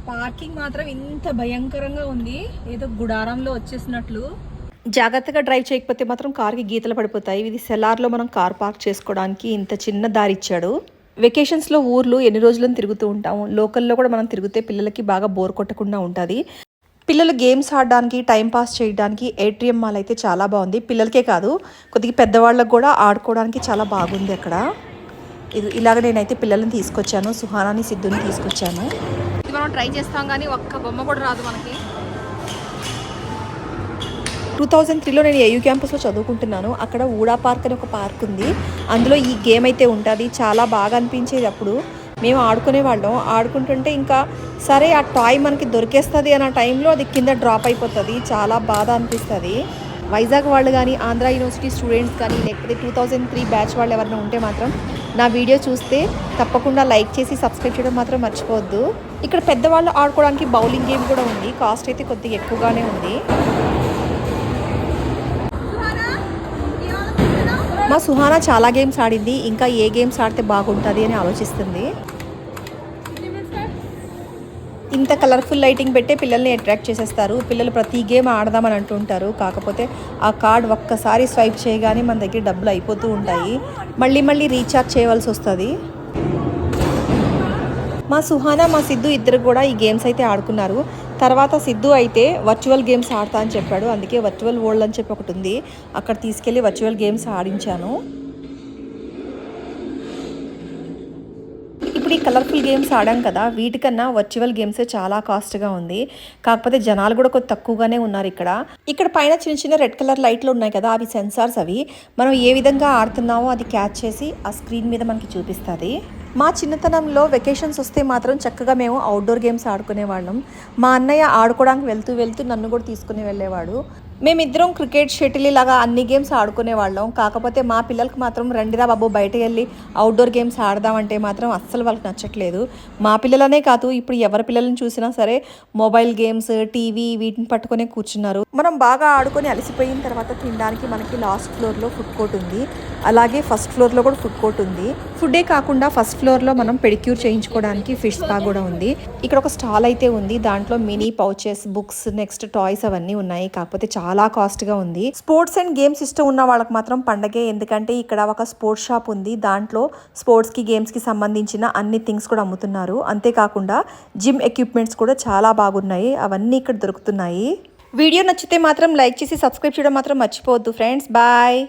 Parking మాత్రం ఇంత భయంకరంగా ఉంది, ఏదో గుడారంలో వచ్చేసినట్లు. జాగ్రత్తగా డ్రైవ్ చేయకపోతే మాత్రం కార్కి గీతలు పడిపోతాయి. ఇది సెలార్లో మనం కార్ పార్క్ చేసుకోవడానికి ఇంత చిన్న దారి ఇచ్చాడు. వెకేషన్స్లో ఊర్లు ఎన్ని రోజులను తిరుగుతూ ఉంటాము, లోకల్లో కూడా మనం తిరిగితే పిల్లలకి బాగా బోర్ కొట్టకుండా ఉంటుంది. పిల్లలు గేమ్స్ ఆడడానికి టైం పాస్ చేయడానికి ఏట్రియం మాల్ అయితే చాలా బాగుంది. పిల్లలకే కాదు కొద్దిగా పెద్దవాళ్ళకు కూడా ఆడుకోవడానికి చాలా బాగుంది అక్కడ. ఇలాగ నేనైతే పిల్లల్ని తీసుకొచ్చాను, సుహానాని సిద్ధుని తీసుకొచ్చాను. ఇది మనం ట్రై చేస్తాం కానీ ఒక్క బొమ్మ కూడా రాదు మనకి. 2003లో నేను ఏయూ క్యాంపస్లో చదువుకుంటున్నాను. అక్కడ ఊడా పార్క్ అని ఒక పార్క్ ఉంది, అందులో ఈ గేమ్ అయితే ఉంటుంది. చాలా బాగా అనిపించేది. అప్పుడు మేము ఆడుకునేవాళ్ళం. ఆడుకుంటుంటే ఇంకా సరే ఆ టాయ్ మనకి దొరికేస్తుంది అన్న టైంలో అది కింద డ్రాప్ అయిపోతుంది. చాలా బాధ అనిపిస్తుంది. వైజాగ్ వాళ్ళు కానీ ఆంధ్ర యూనివర్సిటీ స్టూడెంట్స్ కానీ లేకపోతే 2003 బ్యాచ్ వాళ్ళు ఎవరైనా ఉంటే మాత్రం నా వీడియో చూస్తే తప్పకుండా లైక్ చేసి సబ్స్క్రైబ్ చేయడం మాత్రం మర్చిపోవద్దు. ఇక్కడ పెద్దవాళ్ళు ఆడుకోవడానికి బౌలింగ్ గేమ్ కూడా ఉంది. కాస్ట్ అయితే కొద్దిగా ఎక్కువగానే ఉంది. మా సుహానా చాలా గేమ్స్ ఆడింది. ఇంకా ఏ గేమ్స్ ఆడితే బాగుంటుంది అని ఆలోచిస్తుంది. ఇంత కలర్ఫుల్ లైటింగ్ పెట్టే పిల్లల్ని అట్రాక్ట్ చేసేస్తారు. పిల్లలు ప్రతి గేమ్ ఆడదామని అంటుంటారు. కాకపోతే ఆ కార్డ్ ఒక్కసారి స్వైప్ చేయగానే మన దగ్గర డబ్బులు అయిపోతూ ఉంటాయి. మళ్ళీ రీఛార్జ్ చేయవలసి వస్తుంది. మా సుహానా మా సిద్ధు ఇద్దరు కూడా ఈ గేమ్స్ అయితే ఆడుకున్నారు. తర్వాత సిద్ధు అయితే వర్చువల్ గేమ్స్ ఆడతా అని చెప్పాడు. అందుకే వర్చువల్ వరల్డ్ అని చెప్పి ఒకటి ఉంది, అక్కడ తీసుకెళ్ళి వర్చువల్ గేమ్స్ ఆడించాను. ఇప్పుడు ఈ కలర్ఫుల్ గేమ్స్ ఆడాం కదా, వీటికన్నా వర్చువల్ గేమ్సే చాలా కాస్ట్గా ఉంది. కాకపోతే జనాలు కూడా కొద్ది తక్కువగానే ఉన్నారు. ఇక్కడ పైన చిన్న రెడ్ కలర్ లైట్లు ఉన్నాయి కదా, అవి సెన్సార్స్. అవి మనం ఏ విధంగా ఆడుతున్నామో అది క్యాచ్ చేసి ఆ స్క్రీన్ మీద మనకి చూపిస్తుంది. మా చిన్నతనంలో వెకేషన్స్ వస్తే మాత్రం చక్కగా మేము అవుట్డోర్ గేమ్స్ ఆడుకునేవాళ్ళం. మా అన్నయ్య ఆడుకోవడానికి వెళ్తూ నన్ను కూడా తీసుకుని వెళ్ళేవాడు. మేమిద్దరం క్రికెట్, షటిల్ ఇలాగా అన్ని గేమ్స్ ఆడుకునేవాళ్ళం. కాకపోతే మా పిల్లలకి మాత్రం రండిరా బాబు బయటకు వెళ్ళి అవుట్డోర్ గేమ్స్ ఆడదామంటే మాత్రం అస్సలు వాళ్ళకి నచ్చట్లేదు. మా పిల్లలనే కాదు, ఇప్పుడు ఎవరి పిల్లల్ని చూసినా సరే మొబైల్ గేమ్స్, టీవీ వీటిని పట్టుకునే కూర్చున్నారు. మనం బాగా ఆడుకొని అలసిపోయిన తర్వాత తినడానికి మనకి లాస్ట్ ఫ్లోర్లో ఫుడ్ కోర్ట్ ఉంది. అలాగే ఫస్ట్ ఫ్లోర్లో కూడా ఫుడ్ కోర్ట్ ఉంది. ఫుడ్డే కాకుండా ఫస్ట్ ఫ్లోర్లో మనం పెడిక్యూర్ చేయించుకోవడానికి ఫిష్ స్పా కూడా ఉంది. ఇక్కడ ఒక స్టాల్ అయితే ఉంది, దాంట్లో mini pouches, books, next toys అవన్నీ ఉన్నాయి. కాకపోతే చాలా కాస్ట్గా ఉంది. స్పోర్ట్స్ అండ్ గేమ్స్ ఇష్టం ఉన్న వాళ్ళకి మాత్రం పండగే. ఎందుకంటే ఇక్కడ ఒక స్పోర్ట్స్ షాప్ ఉంది, దాంట్లో స్పోర్ట్స్కి గేమ్స్కి సంబంధించిన అన్ని థింగ్స్ కూడా అమ్ముతున్నారు. అంతేకాకుండా జిమ్ ఎక్విప్మెంట్స్ కూడా చాలా బాగున్నాయి, అవన్నీ ఇక్కడ దొరుకుతున్నాయి. వీడియో నచ్చితే మాత్రం లైక్ చేసి సబ్స్క్రైబ్ చేయడం మాత్రం మర్చిపోవద్దు ఫ్రెండ్స్. బాయ్.